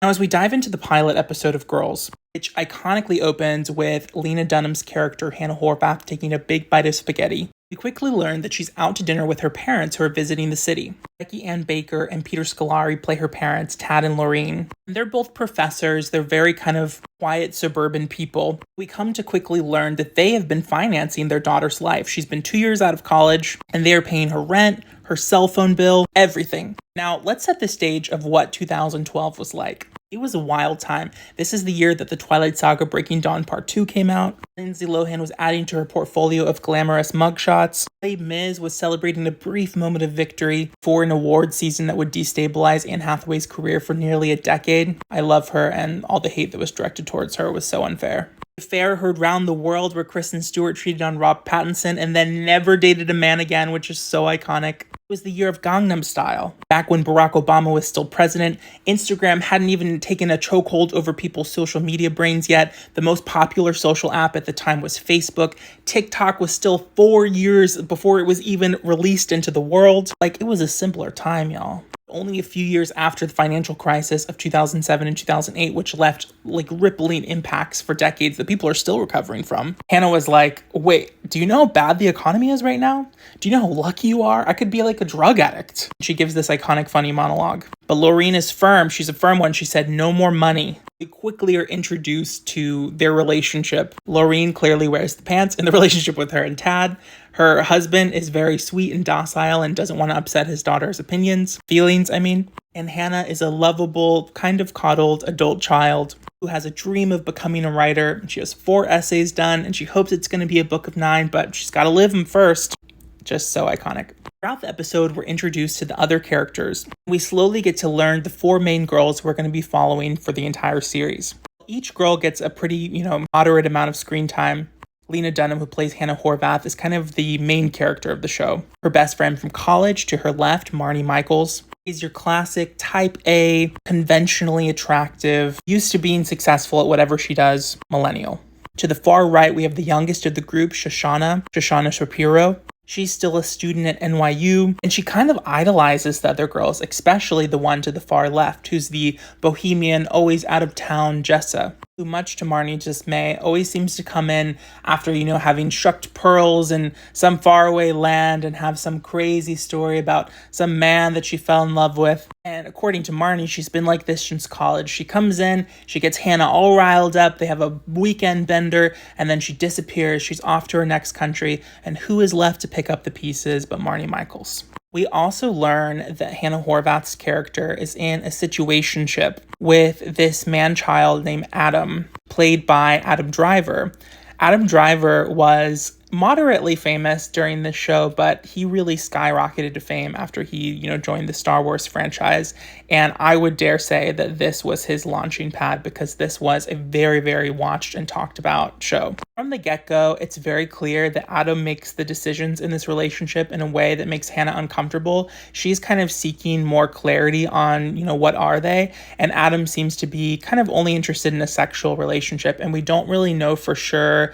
Now, as we dive into the pilot episode of Girls, which iconically opens with Lena Dunham's character Hannah Horvath taking a big bite of spaghetti, we quickly learn that she's out to dinner with her parents who are visiting the city. Becky Ann Baker and Peter Scolari play her parents, Tad and Lorene. And they're both professors. They're very kind of quiet suburban people. We come to quickly learn that they have been financing their daughter's life. She's been 2 years out of college, and they are paying her rent, her cell phone bill, everything. Now, let's set the stage of what 2012 was like. It was a wild time. This is the year that the Twilight Saga Breaking Dawn Part 2 came out. Lindsay Lohan was adding to her portfolio of glamorous mugshots. Les Mis was celebrating a brief moment of victory for an award season that would destabilize Anne Hathaway's career for nearly a decade. I love her, and all the hate that was directed towards her was so unfair. The affair heard round the world where Kristen Stewart cheated on Rob Pattinson and then never dated a man again, which is so iconic. It was the year of Gangnam Style. Back when Barack Obama was still president, Instagram hadn't even taken a chokehold over people's social media brains yet. The most popular social app at the time was Facebook. TikTok was still 4 years before it was even released into the world. It was a simpler time, y'all. Only a few years after the financial crisis of 2007 and 2008, which left rippling impacts for decades that people are still recovering from. Hannah was like, wait, do you know how bad the economy is right now? Do you know how lucky you are? I could be like a drug addict. She gives this iconic funny monologue. But Lorene is firm. She's a firm one. She said, no more money. We quickly are introduced to their relationship. Lorene clearly wears the pants in the relationship with her and Tad. Her husband is very sweet and docile and doesn't want to upset his daughter's feelings. And Hannah is a lovable, kind of coddled adult child who has a dream of becoming a writer. She has 4 essays done and she hopes it's going to be a book of 9, but she's got to live them first. Just so iconic. Throughout the episode, we're introduced to the other characters. We slowly get to learn the 4 main girls we're going to be following for the entire series. Each girl gets a pretty, moderate amount of screen time. Lena Dunham, who plays Hannah Horvath, is kind of the main character of the show. Her best friend from college to her left, Marnie Michaels, is your classic type A, conventionally attractive, used to being successful at whatever she does, millennial. To the far right, we have the youngest of the group, Shoshana Shapiro. She's still a student at NYU, and she kind of idolizes the other girls, especially the one to the far left, who's the bohemian, always out of town Jessa, who, much to Marnie's dismay, always seems to come in after, having shucked pearls in some faraway land and have some crazy story about some man that she fell in love with. And according to Marnie, she's been like this since college. She comes in, she gets Hannah all riled up, they have a weekend bender, and then she disappears. She's off to her next country, and who is left to pick up the pieces but Marnie Michaels? We also learn that Hannah Horvath's character is in a situationship with this man-child named Adam, played by Adam Driver. Adam Driver was moderately famous during this show, but he really skyrocketed to fame after he, joined the Star Wars franchise. And I would dare say that this was his launching pad because this was a very, very watched and talked about show. From the get-go, it's very clear that Adam makes the decisions in this relationship in a way that makes Hannah uncomfortable. She's kind of seeking more clarity on, what are they? And Adam seems to be kind of only interested in a sexual relationship. And we don't really know for sure,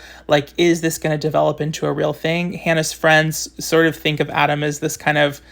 is this going to develop into a real thing? Hannah's friends sort of think of Adam as this kind of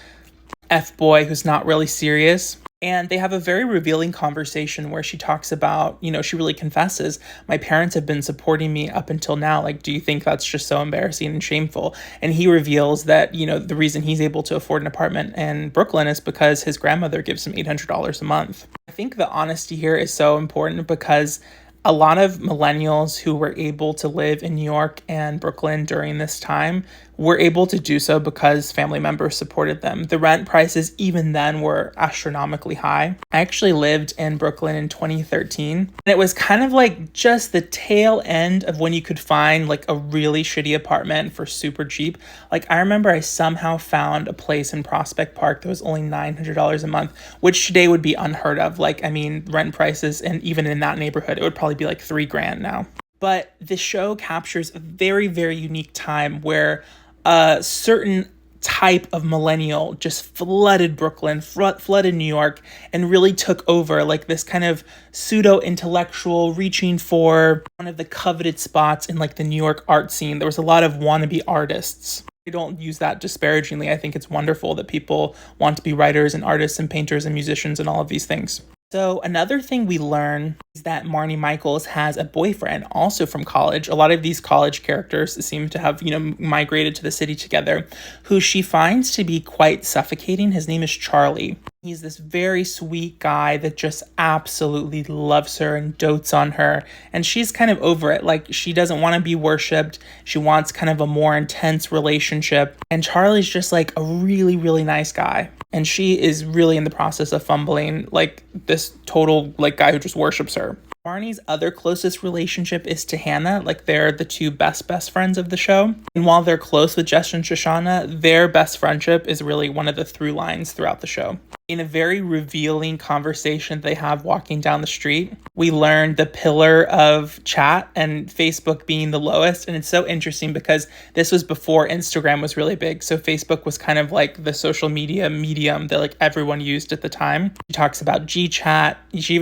F-boy who's not really serious. And they have a very revealing conversation where she talks about, she really confesses, my parents have been supporting me up until now. Do you think that's just so embarrassing and shameful? And he reveals that, the reason he's able to afford an apartment in Brooklyn is because his grandmother gives him $800 a month. I think the honesty here is so important because a lot of millennials who were able to live in New York and Brooklyn during this time were able to do so because family members supported them. The rent prices even then were astronomically high. I actually lived in Brooklyn in 2013, and it was kind of just the tail end of when you could find a really shitty apartment for super cheap. I remember I somehow found a place in Prospect Park that was only $900 a month, which today would be unheard of. Rent prices, and even in that neighborhood, it would probably be $3,000 now. But the show captures a very, very unique time where a certain type of millennial just flooded Brooklyn, flooded New York, and really took over this kind of pseudo-intellectual reaching for one of the coveted spots in the New York art scene. There was a lot of wannabe artists. I don't use that disparagingly. I think it's wonderful that people want to be writers and artists and painters and musicians and all of these things. So another thing we learn is that Marnie Michaels has a boyfriend also from college. A lot of these college characters seem to have, migrated to the city together, who she finds to be quite suffocating. His name is Charlie. He's this very sweet guy that just absolutely loves her and dotes on her. And she's kind of over it. Like, she doesn't want to be worshipped. She wants kind of a more intense relationship. And Charlie's just like a really, really nice guy. And she is really in the process of fumbling like this total like guy who just worships her. Barney's other closest relationship is to Hannah. Like, they're the two best friends of the show. And while they're close with Jess and Shoshana, their best friendship is really one of the through lines throughout the show. In a very revealing conversation they have walking down the street, we learn the pillar of chat and Facebook being the lowest. And it's so interesting because this was before Instagram was really big. So Facebook was kind of like the social media medium that like everyone used at the time. She talks about GChat,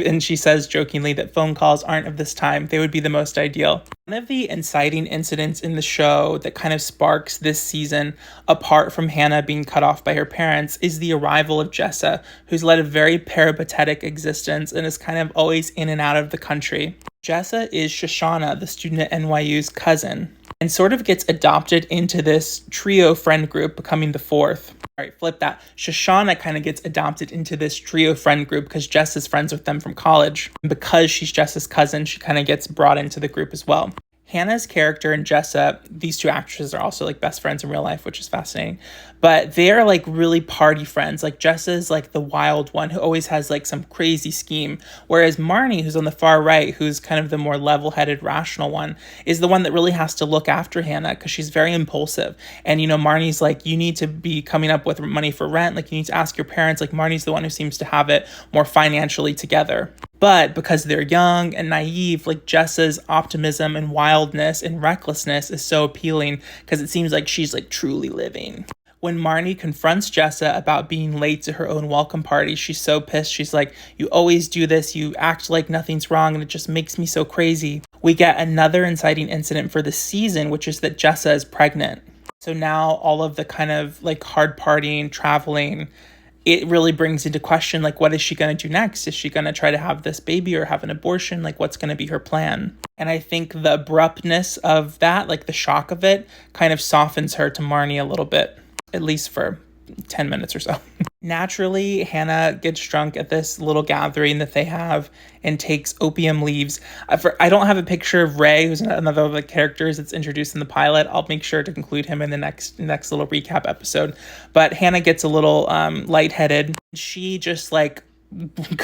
and she says jokingly that phone calls aren't of this time. They would be the most ideal. One of the inciting incidents in the show that kind of sparks this season, apart from Hannah being cut off by her parents, is the arrival of Jessa, who's led a very peripatetic existence and is kind of always in and out of the country. Jessa is Shoshana, the student at NYU's cousin, and sort of gets adopted into this trio friend group, becoming the fourth. All right, flip that. Shoshana kind of gets adopted into this trio friend group because Jess is friends with them from college. And because she's Jess's cousin, she kind of gets brought into the group as well. Hannah's character and Jessa, these two actresses are also like best friends in real life, which is fascinating. But they're like really party friends. Like, Jessa's like the wild one who always has like some crazy scheme. Whereas Marnie, who's on the far right, who's kind of the more level-headed, rational one, is the one that really has to look after Hannah because she's very impulsive. And, Marnie's like, you need to be coming up with money for rent. Like, you need to ask your parents. Like, Marnie's the one who seems to have it more financially together. But because they're young and naive, like, Jessa's optimism and wildness and recklessness is so appealing because it seems like she's like truly living. When Marnie confronts Jessa about being late to her own welcome party, she's so pissed. She's like, you always do this. You act like nothing's wrong, and it just makes me so crazy. We get another inciting incident for the season, which is that Jessa is pregnant. So now all of the kind of like hard partying, traveling, it really brings into question, like, what is she going to do next? Is she going to try to have this baby or have an abortion? Like, what's going to be her plan? And I think the abruptness of that, like the shock of it, kind of softens her to Marnie a little bit, at least for 10 minutes or so. Naturally, Hannah gets drunk at this little gathering that they have and takes opium leaves. I don't have a picture of Ray, who's another of the characters that's introduced in the pilot. I'll make sure to include him in the next little recap episode. But Hannah gets a little lightheaded. She just like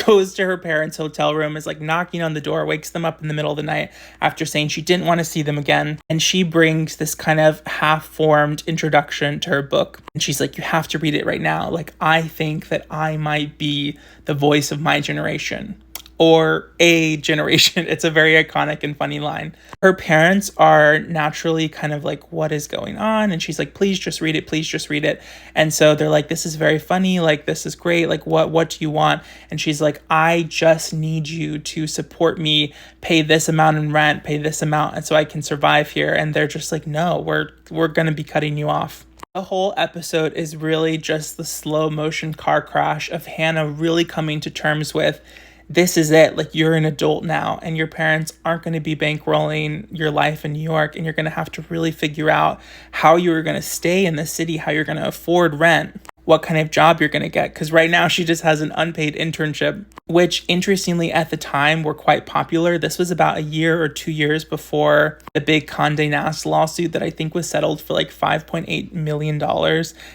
goes to her parents' hotel room, is like knocking on the door, wakes them up in the middle of the night after saying she didn't want to see them again. And she brings this kind of half-formed introduction to her book. And she's like, you have to read it right now. Like, I think that I might be the voice of my generation. Or a generation. It's a very iconic and funny line. Her parents are naturally kind of like, what is going on? And she's like, please just read it. Please just read it. And so they're like, this is very funny. Like, this is great. Like, what do you want? And she's like, I just need you to support me, pay this amount in rent, pay this amount, and so I can survive here. And they're just like, no, we're going to be cutting you off. The whole episode is really just the slow motion car crash of Hannah really coming to terms with, this is it. Like, you're an adult now and your parents aren't going to be bankrolling your life in New York, and you're going to have to really figure out how you're going to stay in the city, how you're going to afford rent, what kind of job you're going to get. Because right now she just has an unpaid internship, which interestingly at the time were quite popular. This was about a year or 2 years before the big Condé Nast lawsuit that I think was settled for like $5.8 million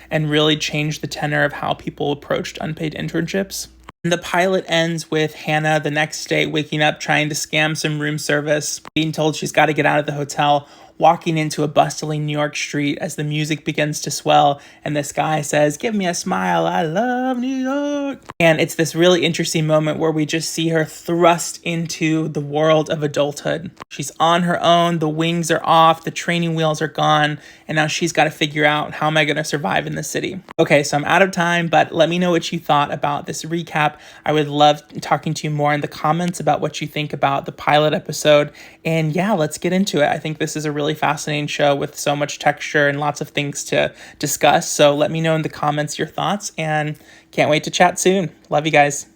and really changed the tenor of how people approached unpaid internships. The pilot ends with Hannah the next day waking up trying to scam some room service, being told she's got to get out of the hotel, walking into a bustling New York street as the music begins to swell and this guy says, give me a smile, I love New York. And it's this really interesting moment where we just see her thrust into the world of adulthood. She's on her own, the wings are off, the training wheels are gone, and now she's got to figure out, how am I going to survive in this city? Okay, so I'm out of time, but let me know what you thought about this recap. I would love talking to you more in the comments about what you think about the pilot episode. And yeah, let's get into it. I think this is a really fascinating show with so much texture and lots of things to discuss. So let me know in the comments your thoughts, and can't wait to chat soon. Love you guys.